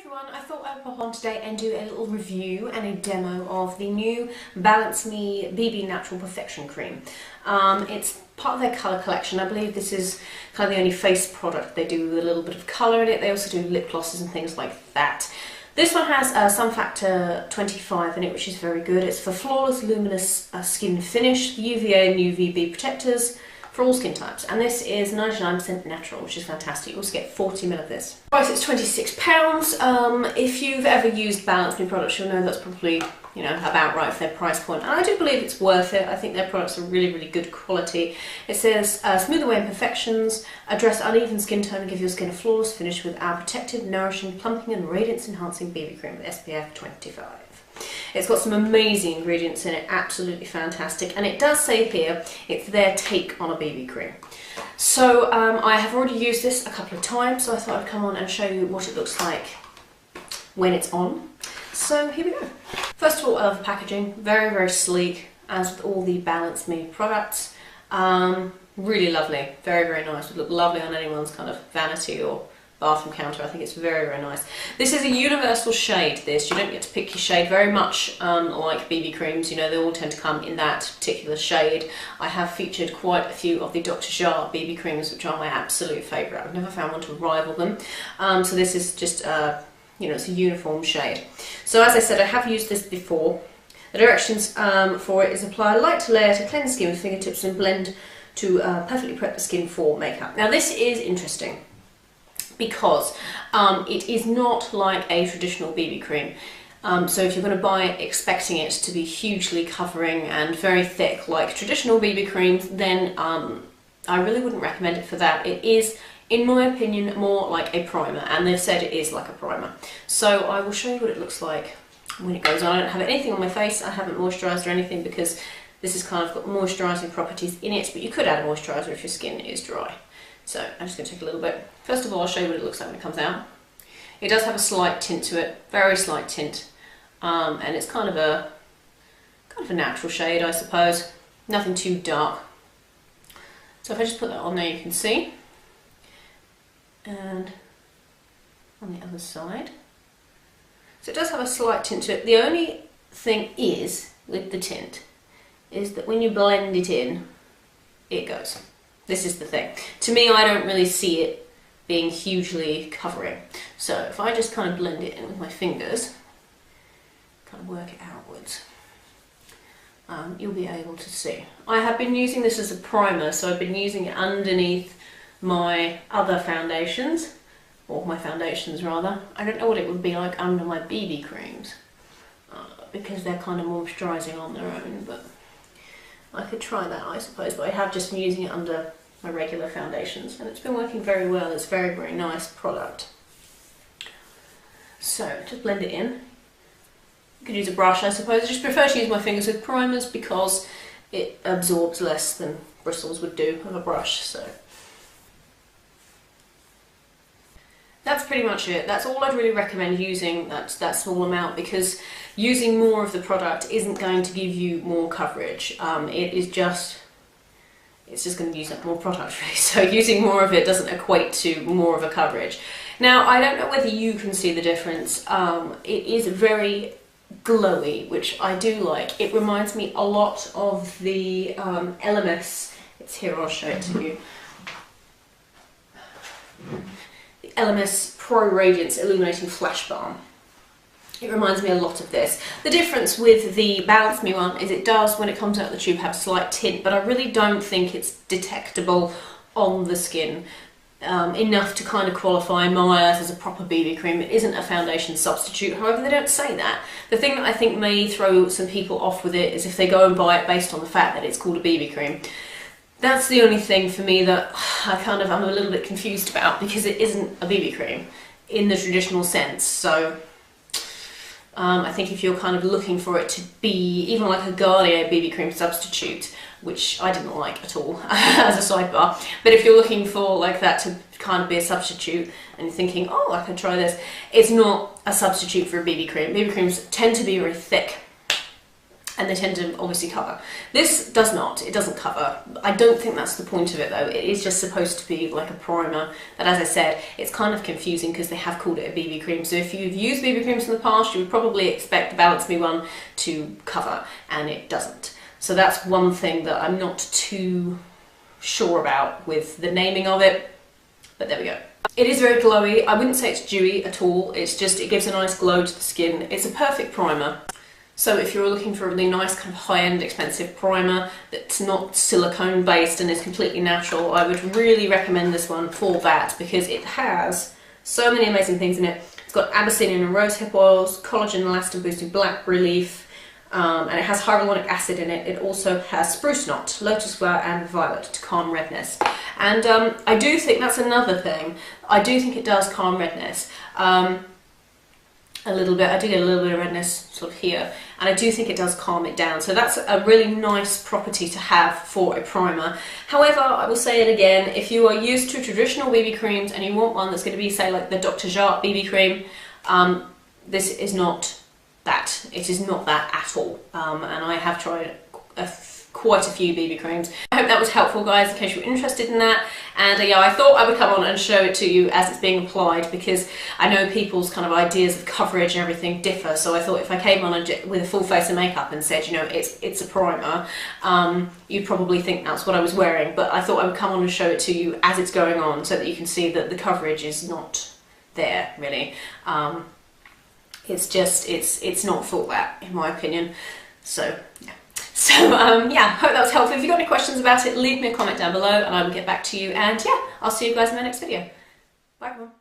everyone, I thought I'd pop on today and do a little review and a demo of the new Balance Me BB Natural Perfection Cream. It's part of their colour collection. I believe this is kind of the only face product they do with a little bit of colour in it. They also do lip glosses and things like that. This one has Sun Factor 25 in it, which is very good. It's for flawless, luminous skin finish, UVA and UVB protectors for all skin types, and this is 99% natural, which is fantastic. You also get 40 ml of this. Price is £26. If you've ever used Balance Me products, you'll know that's probably, you know, about right for their price point, and I do believe it's worth it. I think their products are really, really good quality. It says smooth away imperfections, address uneven skin tone, and give your skin a flawless finish with our protective, nourishing, plumping, and radiance enhancing BB cream with SPF 25. It's got some amazing ingredients in it, absolutely fantastic, and it does say here it's their take on a BB cream. So I have already used this a couple of times, so I thought I'd come on and show you what it looks like when it's on. So here we go. First of all, I love the packaging, very, very sleek, as with all the Balance Me products. Really lovely, very, very nice. Would look lovely on anyone's kind of vanity or bathroom counter. I think it's very, very nice. This is a universal shade, this. You don't get to pick your shade, very much like BB creams, you know, they all tend to come in that particular shade. I have featured quite a few of the Dr. Shah BB creams, which are my absolute favourite. I've never found one to rival them. So this is just, you know, it's a uniform shade. So as I said, I have used this before. The directions for it is apply a light layer to cleanse skin with fingertips and blend to perfectly prep the skin for makeup. Now this is interesting, because it is not like a traditional BB cream. So if you're going to buy it expecting it to be hugely covering and very thick like traditional BB creams, then I really wouldn't recommend it for that. It is, in my opinion, more like a primer, and they've said it is like a primer. So I will show you what it looks like when it goes on. I don't have anything on my face, I haven't moisturised or anything, because this has kind of got moisturising properties in it, but you could add a moisturiser if your skin is dry. So I'm just going to take a little bit. First of all, I'll show you what it looks like when it comes out. It does have a slight tint to it, very slight tint, and it's kind of a natural shade, I suppose. Nothing too dark. So if I just put that on there, you can see. And on the other side. So it does have a slight tint to it. The only thing is, with the tint, is that when you blend it in, it goes. This is the thing. To me, I don't really see it being hugely covering. So if I just kind of blend it in with my fingers, kind of work it outwards, you'll be able to see. I have been using this as a primer, so I've been using it underneath my other foundations, or my foundations rather. I don't know what it would be like under my BB creams, because they're kind of moisturising on their own, but I could try that, I suppose, but I have just been using it under my regular foundations, and it's been working very well. It's a very, very nice product. So, just blend it in. You could use a brush, I suppose. I just prefer to use my fingers with primers because it absorbs less than bristles would do of a brush, so. That's pretty much it. That's all I'd really recommend using, that small amount, because using more of the product isn't going to give you more coverage. It's just going to use up more product, really. So using more of it doesn't equate to more of a coverage. Now, I don't know whether you can see the difference. It is very glowy, which I do like. It reminds me a lot of the LMS. It's here, I'll show it to you. LMS Pro Radiance Illuminating Flash Balm. It reminds me a lot of this. The difference with the Balance Me one is it does, when it comes out of the tube, have a slight tint, but I really don't think it's detectable on the skin enough to kind of qualify in my eyes as a proper BB cream. It isn't a foundation substitute, however they don't say that. The thing that I think may throw some people off with it is if they go and buy it based on the fact that it's called a BB cream. That's the only thing for me that I'm a little bit confused about, because it isn't a BB cream in the traditional sense. So I think if you're kind of looking for it to be even like a Garnier BB cream substitute, which I didn't like at all as a sidebar, but if you're looking for like that to kind of be a substitute and you're thinking, oh, I could try this, it's not a substitute for a BB cream. BB creams tend to be very thick. and they tend to obviously cover. This does not, it doesn't cover. I don't think that's the point of it though. It is just supposed to be like a primer, but as I said, it's kind of confusing because they have called it a BB cream. So if you've used BB creams in the past, you would probably expect the Balance Me one to cover, and it doesn't. So that's one thing that I'm not too sure about with the naming of it, but there we go. It is very glowy. I wouldn't say it's dewy at all. It's just, it gives a nice glow to the skin. It's a perfect primer. So if you're looking for a really nice kind of high-end expensive primer that's not silicone based and is completely natural, I would really recommend this one for that, because it has so many amazing things in it. It's got Abyssinian and rosehip oils, collagen, elastin boosting black relief, and it has hyaluronic acid in it. It also has spruce knot, lotus flower and violet to calm redness. And I do think that's another thing. I do think it does calm redness. A little bit. I do get a little bit of redness sort of here, and I do think it does calm it down. So that's a really nice property to have for a primer. However, I will say it again, if you are used to traditional BB creams and you want one that's going to be, say, like the Dr. Jart BB cream, this is not that. It is not that at all. And I have tried quite a few BB creams. I hope that was helpful, guys, in case you're interested in that. And yeah, I thought I would come on and show it to you as it's being applied, because I know people's kind of ideas of coverage and everything differ. So I thought if I came on with a full face of makeup and said, you know, it's a primer, you'd probably think that's what I was wearing. But I thought I would come on and show it to you as it's going on, so that you can see that the coverage is not there really. It's just, it's not full that, in my opinion. So yeah. So yeah, hope that was helpful. If you've got any questions about it, leave me a comment down below and I will get back to you. And yeah, I'll see you guys in my next video. Bye everyone.